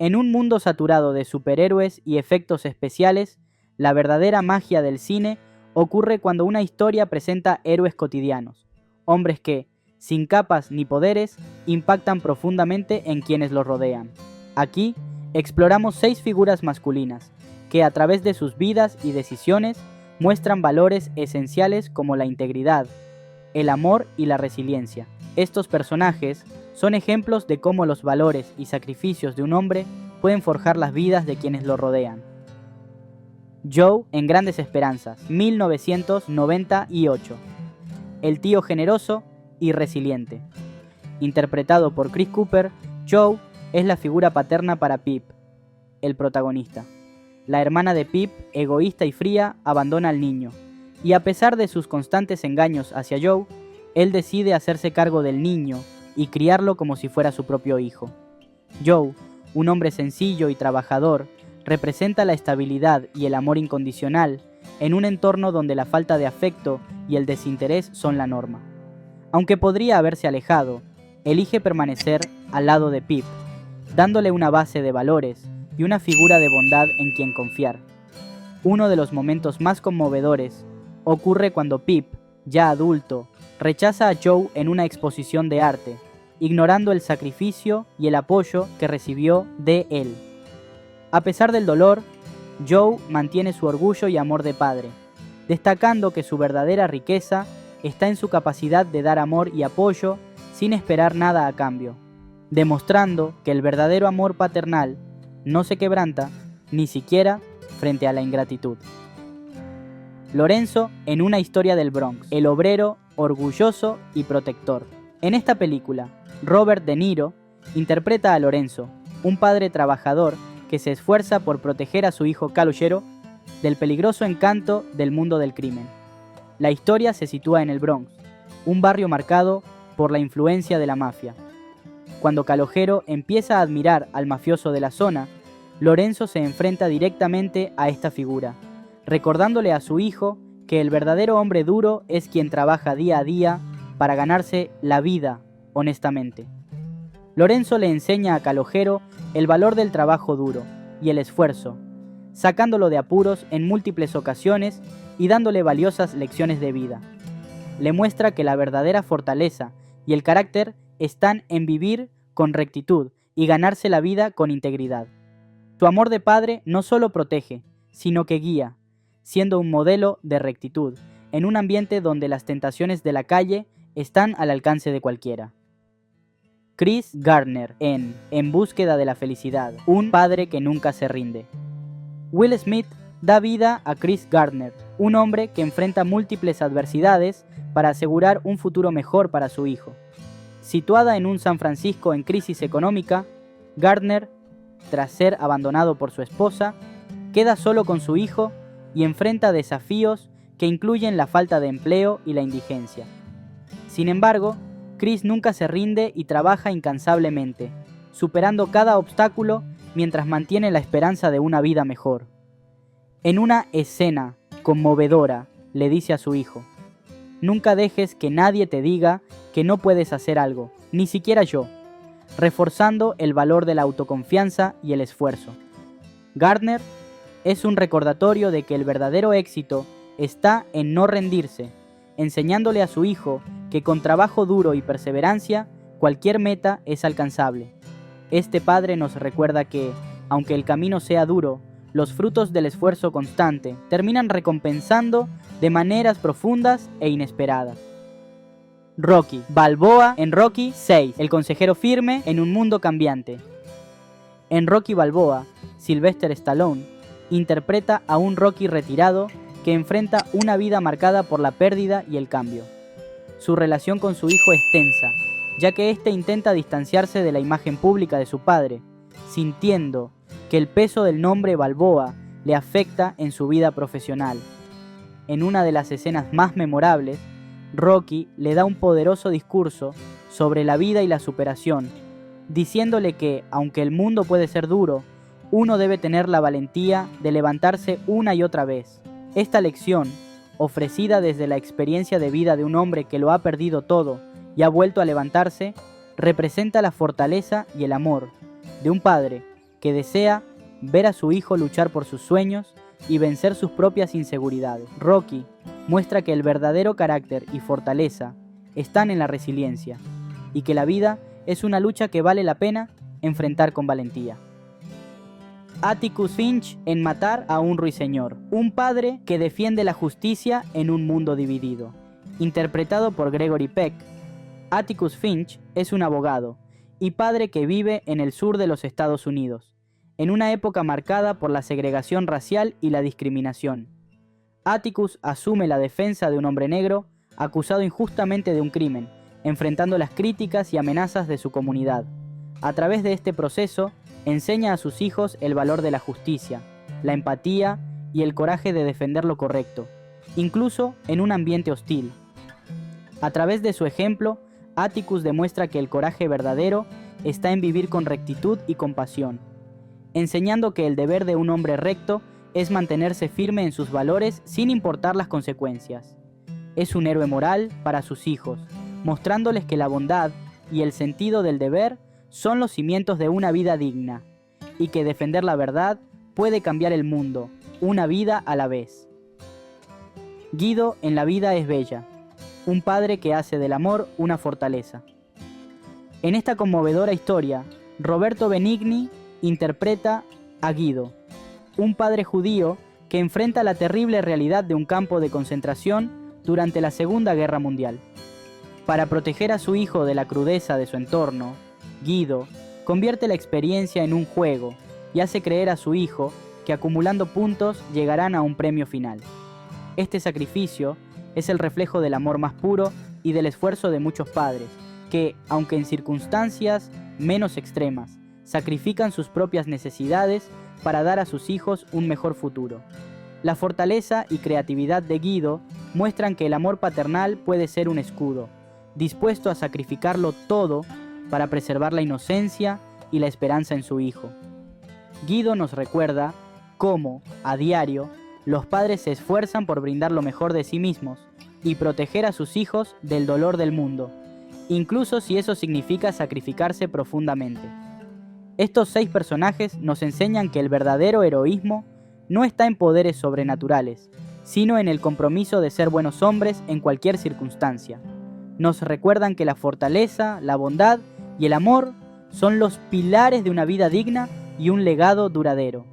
En un mundo saturado de superhéroes y efectos especiales, la verdadera magia del cine ocurre cuando una historia presenta héroes cotidianos, hombres que, sin capas ni poderes, impactan profundamente en quienes los rodean. Aquí, exploramos 6 figuras masculinas, que a través de sus vidas y decisiones muestran valores esenciales como la integridad, el amor y la resiliencia. Estos personajes son ejemplos de cómo los valores y sacrificios de un hombre pueden forjar las vidas de quienes lo rodean. Joe en Grandes Esperanzas, 1998. El tío generoso y resiliente. Interpretado por Chris Cooper, Joe es la figura paterna para Pip, el protagonista. La hermana de Pip, egoísta y fría, abandona al niño, y a pesar de sus constantes engaños hacia Joe, él decide hacerse cargo del niño y criarlo como si fuera su propio hijo. Joe, un hombre sencillo y trabajador, representa la estabilidad y el amor incondicional en un entorno donde la falta de afecto y el desinterés son la norma. Aunque podría haberse alejado, elige permanecer al lado de Pip, dándole una base de valores y una figura de bondad en quien confiar. Uno de los momentos más conmovedores ocurre cuando Pip, ya adulto, rechaza a Joe en una exposición de arte, ignorando el sacrificio y el apoyo que recibió de él. A pesar del dolor, Joe mantiene su orgullo y amor de padre, destacando que su verdadera riqueza está en su capacidad de dar amor y apoyo sin esperar nada a cambio, demostrando que el verdadero amor paternal no se quebranta ni siquiera frente a la ingratitud. Lorenzo en Una historia del Bronx, el obrero orgulloso y protector. En esta película, Robert De Niro interpreta a Lorenzo, un padre trabajador que se esfuerza por proteger a su hijo Calogero del peligroso encanto del mundo del crimen. La historia se sitúa en el Bronx, un barrio marcado por la influencia de la mafia. Cuando Calogero empieza a admirar al mafioso de la zona, Lorenzo se enfrenta directamente a esta figura, recordándole a su hijo que el verdadero hombre duro es quien trabaja día a día para ganarse la vida honestamente. Lorenzo le enseña a Calogero el valor del trabajo duro y el esfuerzo, sacándolo de apuros en múltiples ocasiones y dándole valiosas lecciones de vida. Le muestra que la verdadera fortaleza y el carácter están en vivir con rectitud y ganarse la vida con integridad. Su amor de padre no solo protege, sino que guía, siendo un modelo de rectitud en un ambiente donde las tentaciones de la calle están al alcance de cualquiera. Chris Gardner En búsqueda de la felicidad, un padre que nunca se rinde. Will Smith da vida a Chris Gardner, un hombre que enfrenta múltiples adversidades para asegurar un futuro mejor para su hijo. Situada en un San Francisco en crisis económica, Gardner, tras ser abandonado por su esposa, queda solo con su hijo y enfrenta desafíos que incluyen la falta de empleo y la indigencia. Sin embargo, Chris nunca se rinde y trabaja incansablemente, superando cada obstáculo mientras mantiene la esperanza de una vida mejor. En una escena conmovedora, le dice a su hijo: "Nunca dejes que nadie te diga que no puedes hacer algo, ni siquiera yo", reforzando el valor de la autoconfianza y el esfuerzo. Gardner es un recordatorio de que el verdadero éxito está en no rendirse, enseñándole a su hijo que con trabajo duro y perseverancia, cualquier meta es alcanzable. Este padre nos recuerda que, aunque el camino sea duro, los frutos del esfuerzo constante terminan recompensando de maneras profundas e inesperadas. Rocky Balboa en Rocky 6, el consejero firme en un mundo cambiante. En Rocky Balboa, Sylvester Stallone interpreta a un Rocky retirado que enfrenta una vida marcada por la pérdida y el cambio. Su relación con su hijo es tensa, ya que éste intenta distanciarse de la imagen pública de su padre, sintiendo que el peso del nombre Balboa le afecta en su vida profesional. En una de las escenas más memorables, Rocky le da un poderoso discurso sobre la vida y la superación, diciéndole que, aunque el mundo puede ser duro, uno debe tener la valentía de levantarse una y otra vez. Esta lección, ofrecida desde la experiencia de vida de un hombre que lo ha perdido todo y ha vuelto a levantarse, representa la fortaleza y el amor de un padre que desea ver a su hijo luchar por sus sueños y vencer sus propias inseguridades. Rocky muestra que el verdadero carácter y fortaleza están en la resiliencia y que la vida es una lucha que vale la pena enfrentar con valentía. Atticus Finch en Matar a un ruiseñor, un padre que defiende la justicia en un mundo dividido. Interpretado por Gregory Peck, Atticus Finch es un abogado y padre que vive en el sur de los Estados Unidos, en una época marcada por la segregación racial y la discriminación. Atticus asume la defensa de un hombre negro acusado injustamente de un crimen, enfrentando las críticas y amenazas de su comunidad. A través de este proceso, enseña a sus hijos el valor de la justicia, la empatía y el coraje de defender lo correcto, incluso en un ambiente hostil. A través de su ejemplo, Atticus demuestra que el coraje verdadero está en vivir con rectitud y compasión, enseñando que el deber de un hombre recto es mantenerse firme en sus valores sin importar las consecuencias. Es un héroe moral para sus hijos, mostrándoles que la bondad y el sentido del deber son los cimientos de una vida digna, y que defender la verdad puede cambiar el mundo, una vida a la vez. Guido en La vida es bella, un padre que hace del amor una fortaleza. En esta conmovedora historia, Roberto Benigni interpreta a Guido, un padre judío que enfrenta la terrible realidad de un campo de concentración durante la Segunda Guerra Mundial. Para proteger a su hijo de la crudeza de su entorno, Guido convierte la experiencia en un juego y hace creer a su hijo que acumulando puntos llegarán a un premio final. Este sacrificio es el reflejo del amor más puro y del esfuerzo de muchos padres que, aunque en circunstancias menos extremas, sacrifican sus propias necesidades para dar a sus hijos un mejor futuro. La fortaleza y creatividad de Guido muestran que el amor paternal puede ser un escudo, dispuesto a sacrificarlo todo para preservar la inocencia y la esperanza en su hijo. Guido nos recuerda cómo, a diario, los padres se esfuerzan por brindar lo mejor de sí mismos y proteger a sus hijos del dolor del mundo, incluso si eso significa sacrificarse profundamente. Estos 6 personajes nos enseñan que el verdadero heroísmo no está en poderes sobrenaturales, sino en el compromiso de ser buenos hombres en cualquier circunstancia. Nos recuerdan que la fortaleza, la bondad y el amor son los pilares de una vida digna y un legado duradero.